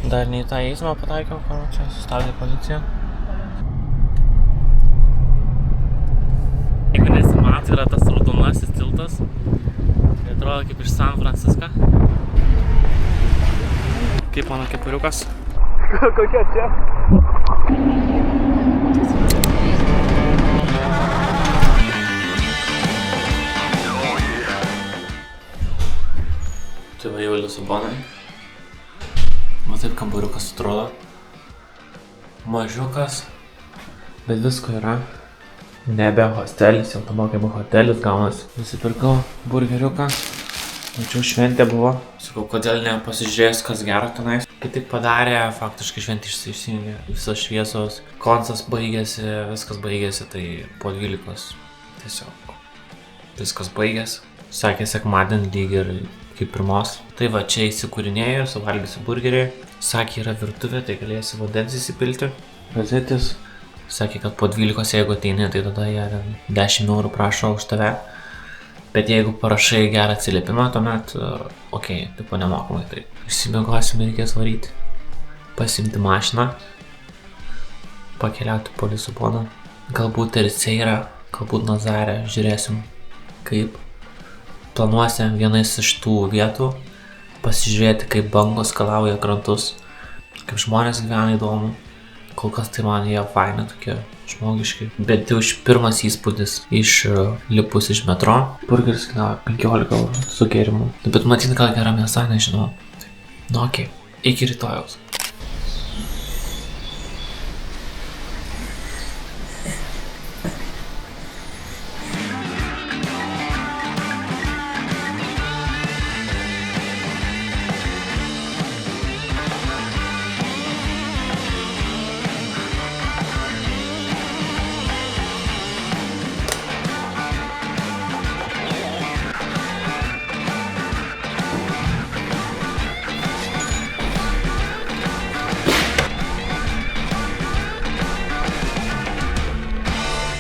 Dar ne į tą eismą pataikiau, kur čia sustabdė policija. Jeigu nesimato, yra tas raudonasis tiltas. Tai atrodo kaip iš San Francisco. Kaip mano kepuriukas. Kokia čia? Tai va jau Lisabonai. Va taip kambariukas atrodo. Mažiukas. Bet visko yra. Nebe hostelis, jau tamo kaip hotelis gaunas. Nusipirkau burgeriuką. Mačiau šventė buvo. Sakau, kodėl nepasižiūrėjęs, kas gero tenais. Kai tik padarė, faktiškai šventė išsijungė. Visos šviesos, koncas baigėsi, viskas baigėsi, tai po 12 tiesiog viskas baigėsi. Sakė, sekmadienį lyg ir kaip pirmos. Tai va, čia įsikūrinėjo, suvalgysiu burgerį. Sakė, yra virtuvė, tai galėsi vandens įsipilti. Rozetis. Sakė, kad po 12 jeigu ateini, tai tada jie 10 eurų prašo už tave. Bet jeigu parašai gerą atsiliepimą, tuomet, okei, tipo nemokamai, tai išsimiegosim, reikės varyti, pasiimti mašiną, pakeliauti po Lisaboną, galbūt Terceira, galbūt Nazarę, žiūrėsim, kaip planuosim vienais iš tų vietų, pasižiūrėti, kaip bangos skalauja krantus, kaip žmonės gyvena įdomu, kol kas tai man jie faini tokie. Žmogiškai, bet jau pirmas įspūdis iš lipus iš metro. Burgeris kainavo 15 eurų su gėrimu. Bet matyt, gal gera mėsa, nežinau. Nu okei, iki rytojaus.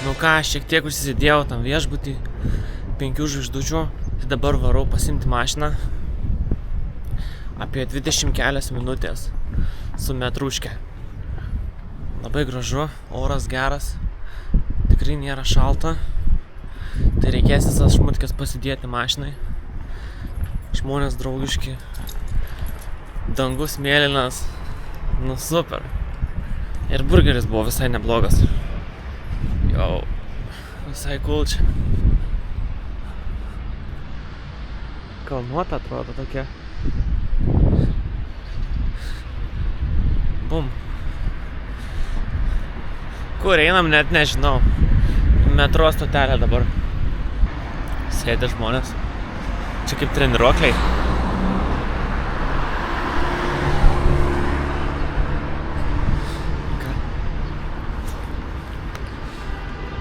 Nu ką, šiek tiek užsisidėjau tam viešbutį, 5 žvaigždučių, tai dabar varau pasiimti mašiną. Apie 20 kelias minutės su metruške. Labai gražu, oras geras, tikrai nėra šalta. Tai reikės visas šmutkės pasidėti mašinai. Žmonės draugiški, dangus mėlynas, nu super. Ir burgeris buvo visai neblogas. Jau, visai cool čia. Kalnuota atrodo tokia. Bum. Kur einam, net nežinau. Metro stotelė dabar. Sėdi žmonės. Čia kaip treniruokliai.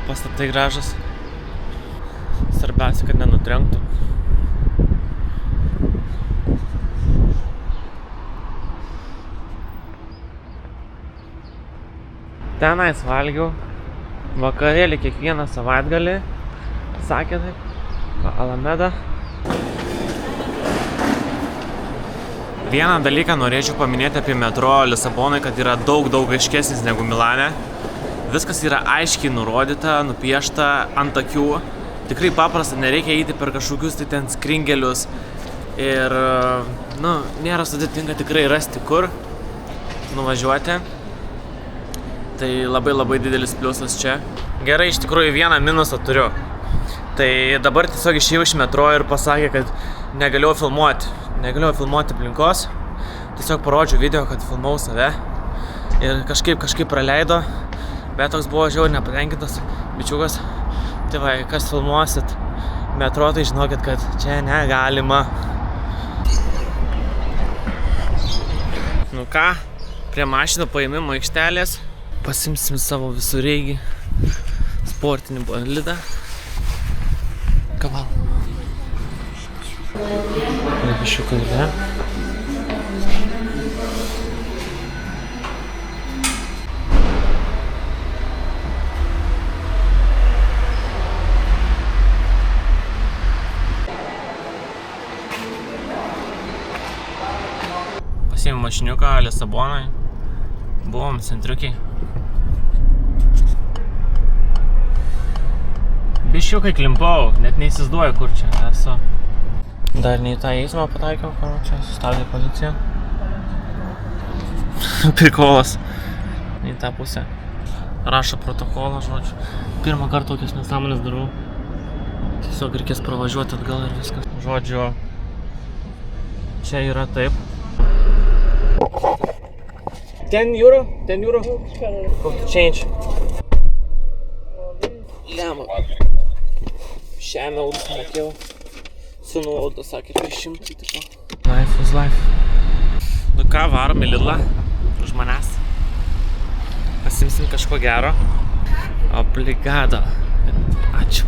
Pastatai gražus. Svarbiausia, kad nenutrenktų. Tenais valgiau vakarėlį kiekvieną savaitgalį. Sakė taip, Alameda. Vieną dalyką norėčiau paminėti apie metro Lisabonai, kad yra daug aiškesnis negu Milane. Viskas yra aiškiai nurodyta, nupiešta ant akių. Tikrai paprasta, nereikia eiti per kažkokius tai ten skringelius. Ir, nu, nėra sudėtinga tikrai rasti kur nuvažiuoti. Tai labai didelis pliusas čia. Gerai, iš tikrųjų vieną minusą turiu. Tai dabar tiesiog išėjau iš metro ir pasakė, kad negalėjau filmuoti. Negalėjau filmuoti aplinkos. Tiesiog parodžiau video, kad filmau save. Ir kažkaip praleido. Bet toks buvo žiauriai nepatenkintas bičiukas. Tai va, kas filmuosit metro, tai žinokit, kad čia negalima. Nu ką, prie mašinų paėmimo aikštelės pasimsim savo visureigį sportinį bolidą. Kaval. Levišiukai, ne? Pasiėmė mašiniuką Lisabonai. Buvom centriukiai. Biščiukai klimpau, net neįsivaizduoju kur čia esu. Dar ne į tą eismą pataikiau, kur čia sustabdė policija. Prikolas. Į tą pusę. Rašo protokolą, žodžiu. Pirmą kartą tokias nesąmonės darau. Tiesiog reikės pravažiuoti atgal ir viskas. Žodžiu, čia yra taip. 10 euro? 10 euro? Kokį change? Lemą. Šiame eurus mokėjau. Su nuolaidos sakė 300, tipo. Life is life. Nu ką, varom į Lidlą. Už manęs. Pasimsim kažko gero. Obligado. Ačiū.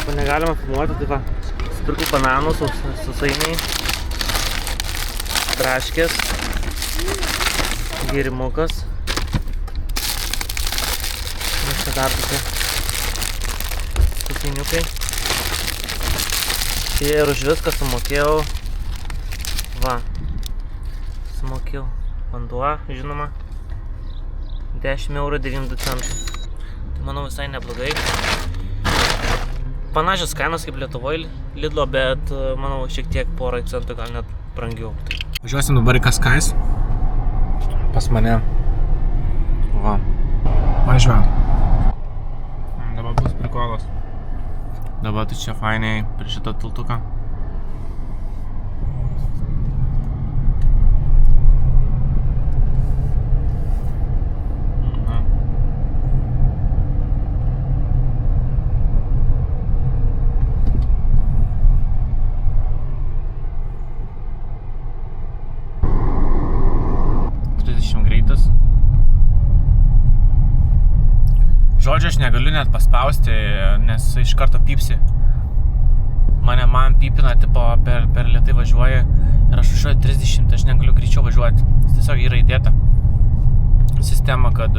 Ko negalima filmuoti, tai va. Spirkau bananų, sausainiai, braškės, gėrimukas. Ir čia dar tokie sausainiukai. Ir už viską sumokėjau. Va. Sumokėjau vanduo, žinoma. 10 eurų 92 centai. Tai manau visai neblogai. Panašios kainos kaip Lietuvoje Lidlo, bet manau šiek tiek porą centų, gal net brangiau. Važiuosim dabar į Kaskais. Pas mane. Va. Važiuojam. Dabar bus prikolas. Dabar tai čia fainiai prie šitą tiltuką. Žodžiu, aš negaliu net paspausti, nes iš karto pypsi. Man pypina, tipo, per lėtai važiuoja ir aš važiuoju 30, aš negaliu greičiau važiuoti. Tiesiog yra įdėta sistema, kad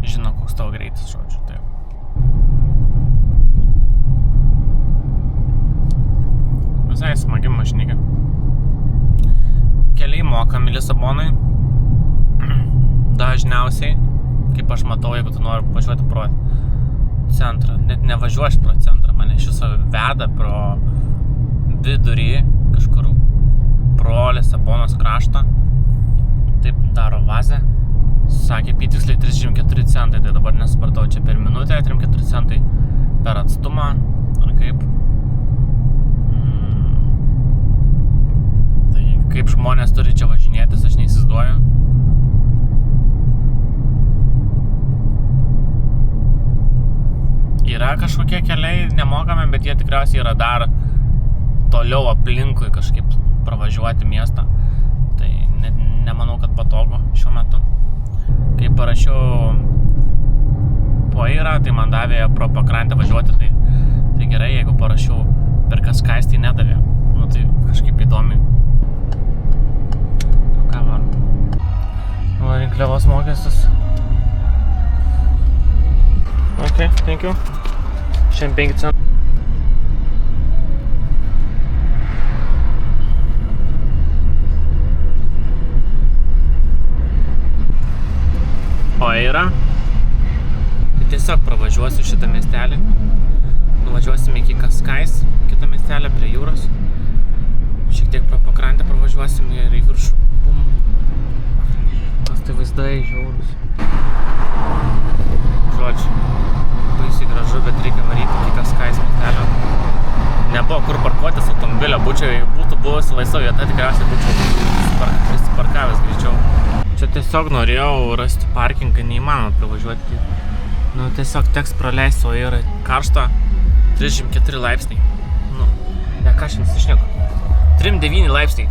žino, koks tavo greitis, žodžiu. Taip. Visai smagi mašinikė. Keliai mokami Lisabonai. Dažniausiai. Kaip aš matau, jeigu tu nori važiuoti pro centrą. Net nevažiuoju pro centrą, mane iš viso veda pro vidurį, kažkur pro Lisabonos kraštą. Taip daro Vazė. Sakė, apytiksliai 34 centai, tai dabar nesupratau, čia per minutę 34 centai per atstumą, ar kaip. Tai kaip žmonės turi čia važinėtis, aš neįsivaizduoju. Yra kažkokie keliai nemokami, bet jie tikriausiai yra dar toliau aplinkui kažkaip pravažiuoti miestą. Tai nemanau, kad patogu šiuo metu. Kai parašiau poeirą, tai man davė pro pakrantę važiuoti, tai gerai, jeigu parašiau per Kaskais, tai nedavė. Nu tai kažkaip įdomi. Nu ką var. Nu, rinkliavos mokestis. Ok, thank you. Šiandien 5 centų. Poeira. Tai tiesiog pravažiuosiu šitą miestelį. Nuvažiuosime iki Kaskais, kitą miestelį prie jūros. Šiek tiek pro pakrantę pravažiuosim ir į viršų. Bum. Kas tai vaizdai žiaurūs. Žodžiu. Baisiai gražu, bet reikia varyti iki Kaskais miestelio. Nebuvo kur parkuotis automobilio, būtų buvusi laisva vieta, tikriausiai būčiau prisiparkavęs greičiau. Čia tiesiog norėjau rasti parkingą, neįmanoma privažiuoti. Nu, tiesiog teks praleisti, o yra karšta 34 laipsniai. Nu, ne ką aš nusišneku. 39 laipsniai.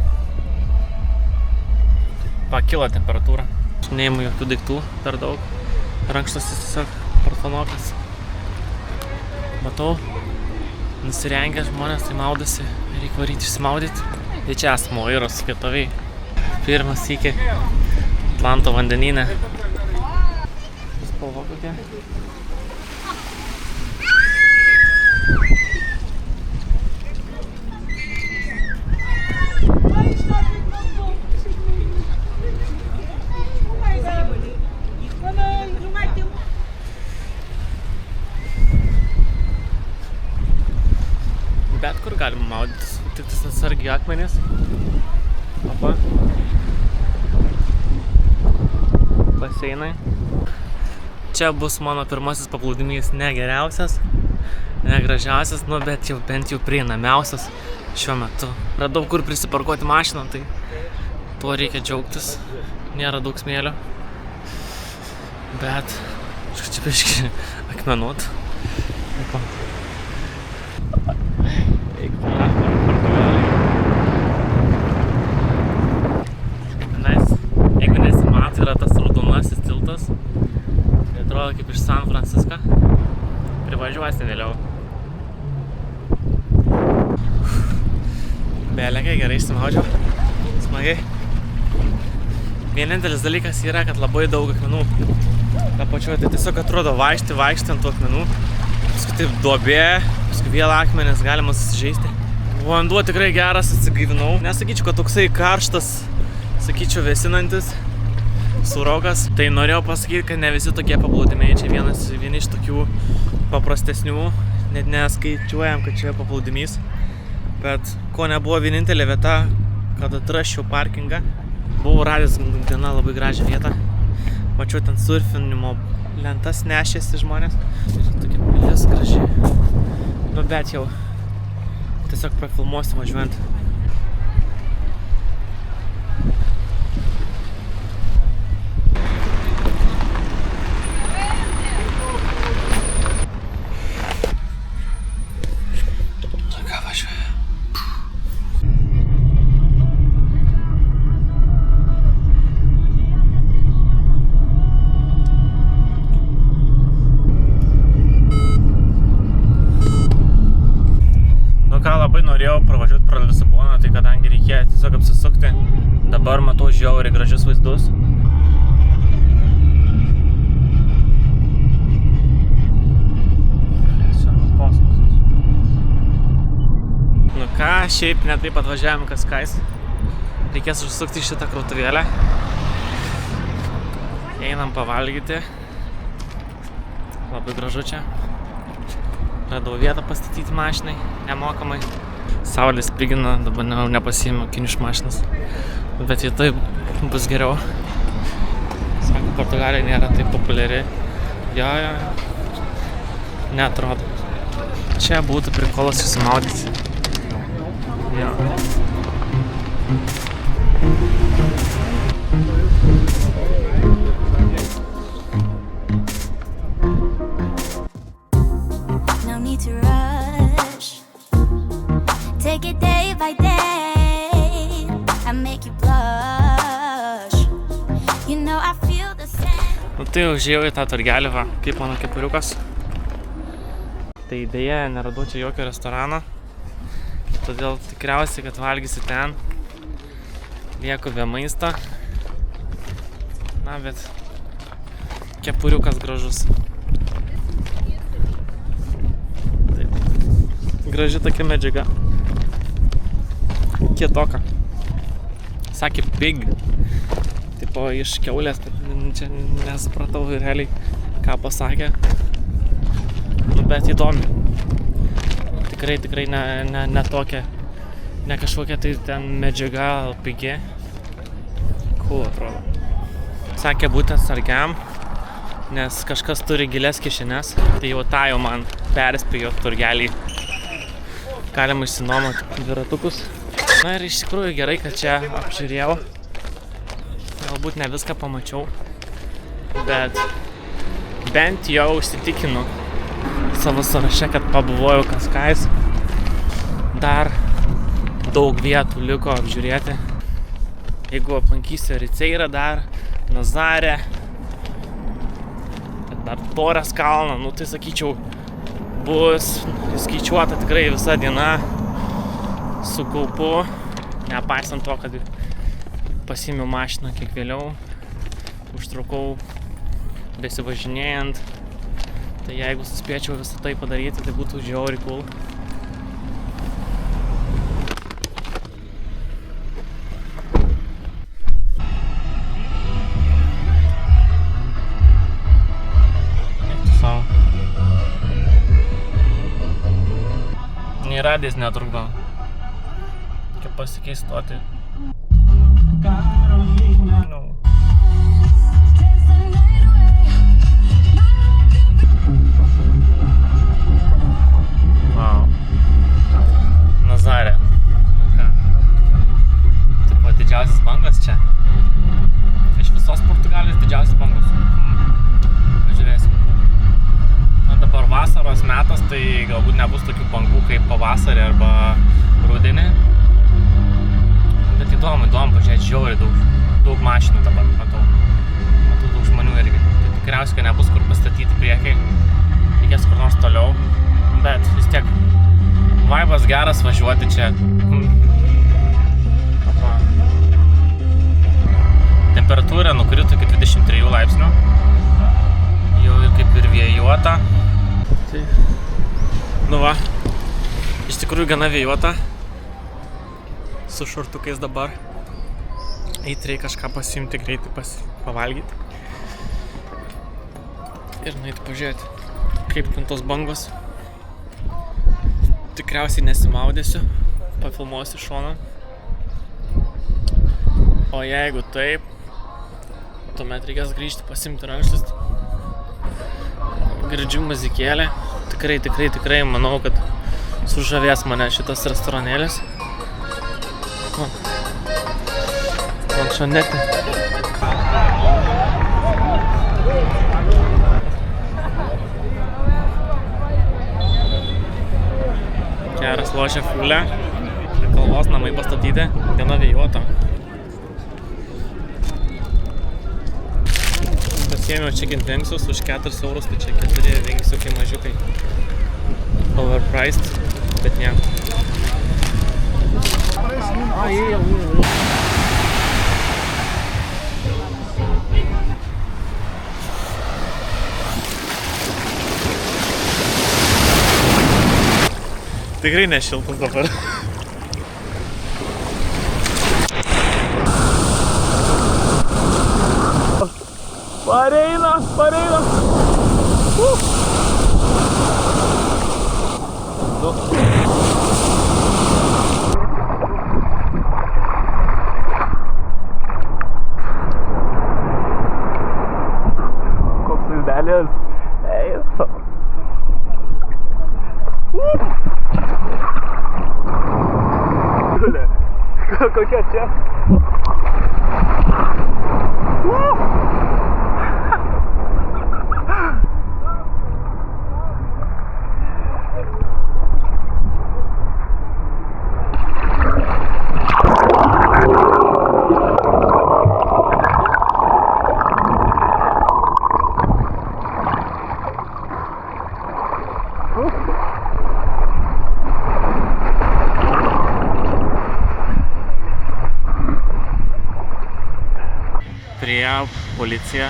Pakilo temperatūra. Aš neimu jokių daiktų per daug. Rankšluostis tiesiog parfanokas. Matau, nusirengę žmonės, tai maudosi, reikia varyti išsimaudyti. Tai čia esame Oiros vietoviai. Pirmas sykį Atlanto vandenyne. Spalva kokia. kur galima maudytis, tik tas atsargiai akmenys. Opa. Baseinai. Čia bus mano pirmasis paplūdimys, ne geriausias, ne gražiausias, nu bet jau bent jau prieinamiausias šiuo metu. Radau kur prisiparkuoti mašiną, tai tuo reikia džiaugtis. Nėra daug smėlio, bet čia biškį akmenut. Jeigu nesimato, yra tas raudonasis tiltas. Tai atrodo kaip iš San Francisco. Privažiuosim vėliau. Belekai, gerai išsimaudžiau. Smagiai. Vienintelis dalykas yra, kad labai daug akmenų. Ta pačioje, tai tiesiog atrodo vaikšti ant tų akmenų. Paskui taip duobė, paskui vėl akmenės, galima susižeisti. Vanduo tikrai geras, atsigaivinau. Nesakyčiau, kad toksai karštas, sakyčiau vėsinantis, sūrokas. Tai norėjau pasakyti, kad ne visi tokie paplūdimiai. Čia vieni iš tokių paprastesnių. Net neskaičiuojam, kad čia paplūdimys. Bet ko nebuvo vienintelė vieta, kad atrasčiau parkingą. Buvau radęs gana labai gražią vietą. Mačiau ten surfinimo lentas nešėsi žmonės. Ir tokia pilis graži. Nu bet jau tiesiog prafilmuosiu važiuojant. Labai norėjau pravažiuoti pro Lisaboną, tai kadangi reikėjo tiesiog apsisukti, dabar matau žiauriai gražius vaizdus. Nu ką, šiaip ne taip atvažiavim Kaskais. Reikės užsukti šitą krautuvėlę. Einam pavalgyti. Labai gražu čia. Radau vietą pastatyti mašinai, nemokamai. Saulė spigina, dabar nepasiėmiau akinių iš mašinos. Bet jei taip bus geriau. Sako, Portugalija nėra taip populiari. Jo. Neatrodo. Čia būtų prikolas susimaudyti. Jo. To rush, take it day by day, I make you blush. You know I feel the same. Nu tai užėjau į tą turgelį, va, kaip mano kepuriukas. Tai dėja, neradau čia jokio restorano, todėl tikriausiai, kad valgysiu ten. Lieku be maisto. Na, bet kepuriukas gražus. Graži tokia medžiaga. Kietoka. Sakė pig. Tipo iš kiaulės, bet čia nesupratau realiai, ką pasakė. Nu, bet įdomi. Tikrai ne tokia, ne kažkokia tai ten medžiaga pigi. Cool atrodo. Sakė būtent sargiam, nes kažkas turi gilias kišenes. Tai jau tą jau man perspėjo turgelį. Galima išsinuomoti dviratukus. Na ir iš tikrųjų gerai, kad čia apžiūrėjau. Galbūt ne viską pamačiau, bet bent jau užsitikinu savo sąraše, kad pabuvojau Kaskais. Dar daug vietų liko apžiūrėti. Jeigu aplankysiu Riceirą dar, Nazarę, dar Torres kalną, nu tai sakyčiau, bus įskaičiuota tikrai visa diena su kaupu, nepaisant to, kad pasiėmiau mašiną kiek vėliau, užtrukau besivažinėjant, tai jeigu suspėčiau visą tai padaryti, tai būtų žiauriai cool. Nei radijas netrukdo. Kaip pasikeis stoti. No. Wow. Nazarė. Nu ką. Tipo didžiausias bangos čia. Iš visos Portugalijos didžiausias bangos. Pažiūrėsim. Na dabar vasaros metas, tai galbūt nebus tokių bangų kaip pavasarį arba rudenį. Bet įdomu, pažiūrėti, žiauriai daug mašinų dabar matau. Matau daug žmonių irgi. Tai tikriausiai, kad nebus kur pastatyti priekiai. Reikės kur nors toliau. Bet vis tiek vaibas geras važiuoti čia. Temperatūra nukrito iki 23 laipsnių. Jau ir kaip ir vėjuota. Tai, nu va, iš tikrųjų gana vėjuota. Su šortukais dabar. Eiti reikia kažką pasiimti greitai, pavalgyti. Ir nueiti pažiūrėti, kaip ten tos bangos. Tikriausiai nesimaudėsiu, pafilmuosiu šoną. O jeigu taip, tuomet reikės grįžti pasiimti rankšluostį. Girdžiu muzikėlę. Tikrai manau, kad sužavės mane šitas restoranėlis. Planšonetė. Keras lošia fulę. Kalvos namai pastatyti. Gana vėjuota. Pasiėmiau chicken wingsus už 4 eurus, tai čia 4 wingsiukai mažiukai. Overpriced, bet ne. Tikrai nešiltas dabar. Pareina! Koks vaizdelis. Eisa. Kokia čia? Priėjo policija,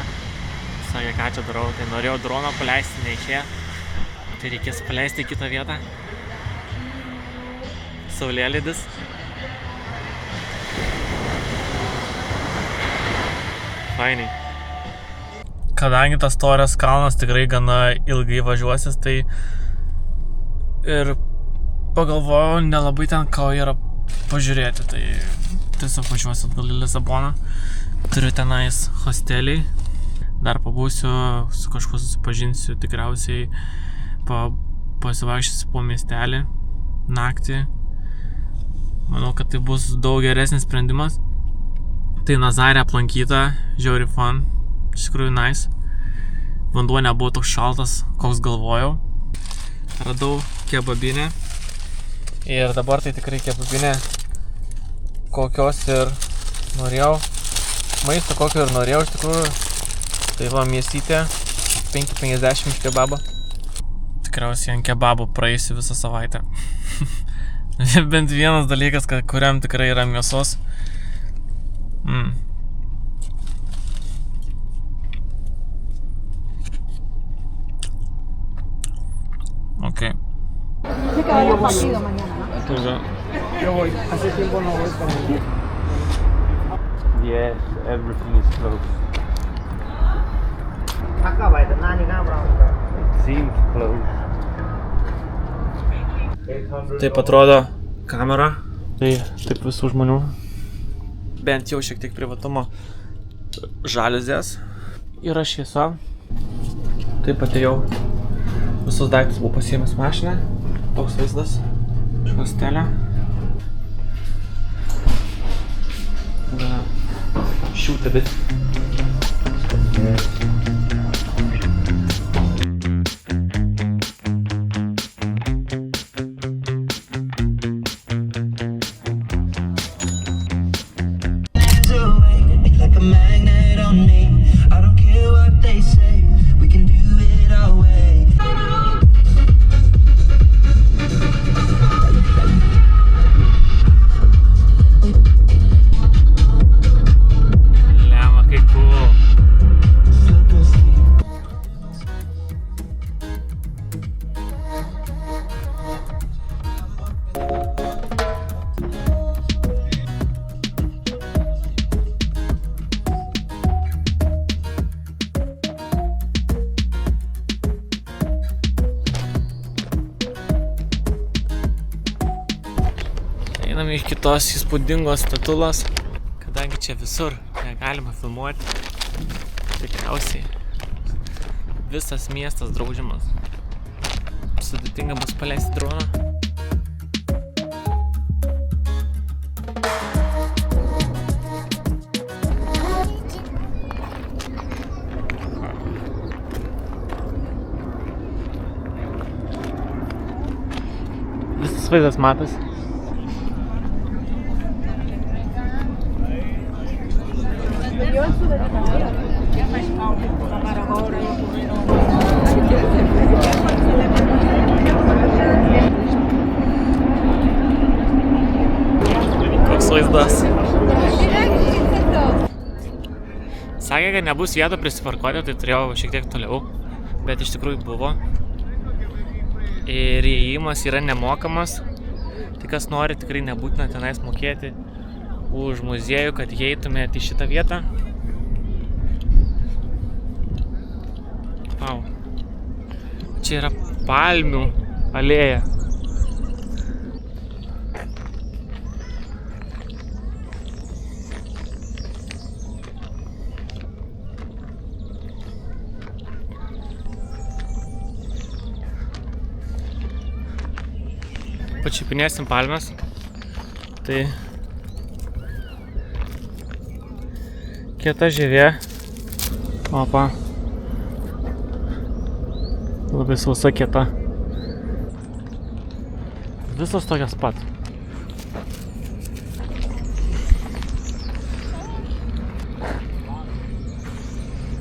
sakė, ką čia darau, tai norėjau droną paleisti, neišėjo, tai reikės paleisti į kitą vietą. Saulėlydis. Fainiai. Kadangi tas Torės kalnas tikrai gana ilgai važiuosis, tai ir pagalvojau, nelabai ten ką yra pažiūrėti, tai tiesiog važiuosiu atgal į Lisaboną. Turiu tenais hostelį, dar pabūsiu, su kažkuo susipažinsiu, tikriausiai pasivaikščiosiu po miestelį naktį. Manau, kad tai bus daug geresnis sprendimas. Tai Nazarė aplankyta, žiauri fun, iš tikrųjų nice. Vanduo nebuvo toks šaltas, koks galvojau. Radau kebabinę. Ir dabar tai tikrai kebabinė, kokios ir norėjau. Maisto kokio ir norėjau iš tikrųjų. Tai va, mėsytė 5,50 iš kebabo. Tikriausiai ant kebabo praeisiu visą savaitę. Bent vienas dalykas, kuriam tikrai yra mėsos. Ok. Sí que hay un partido mañana, ¿no? Yo voy. Hace tiempo no voy también. Yes, everything is closed. Acá va, nada ni nada, bro. It seems closed. Taip atrodo kamera. Tai taip visų žmonių. Bent jau šiek tiek privatumo žaliuzės. Yra šviesa. Taip atėjau. Visus daiktus buvau pasiėmęs mašiną. Toks vaizdas. Iš hostelio. Gana šilta, bet einame iš kitos įspūdingos statulos, kadangi čia visur negalima filmuoti, tikriausiai visas miestas draudžiamas. Sudėtinga bus paleisti droną. Visas vaizdas matosi. Koks vaizdas. Sakė, kad nebus vietų prisiparkuoti, tai turėjau šiek tiek toliau, bet iš tikrųjų buvo. Ir įėjimas yra nemokamas, tai kas nori, tikrai nebūtina tenais mokėti už muziejų, kad įeitumėte į šitą vietą. Wow. Čia yra palmių alėja. Pačiupinėsim palmes. Tai kieta žievė. Opa. Labai sausa kieta. Visos tokios pat.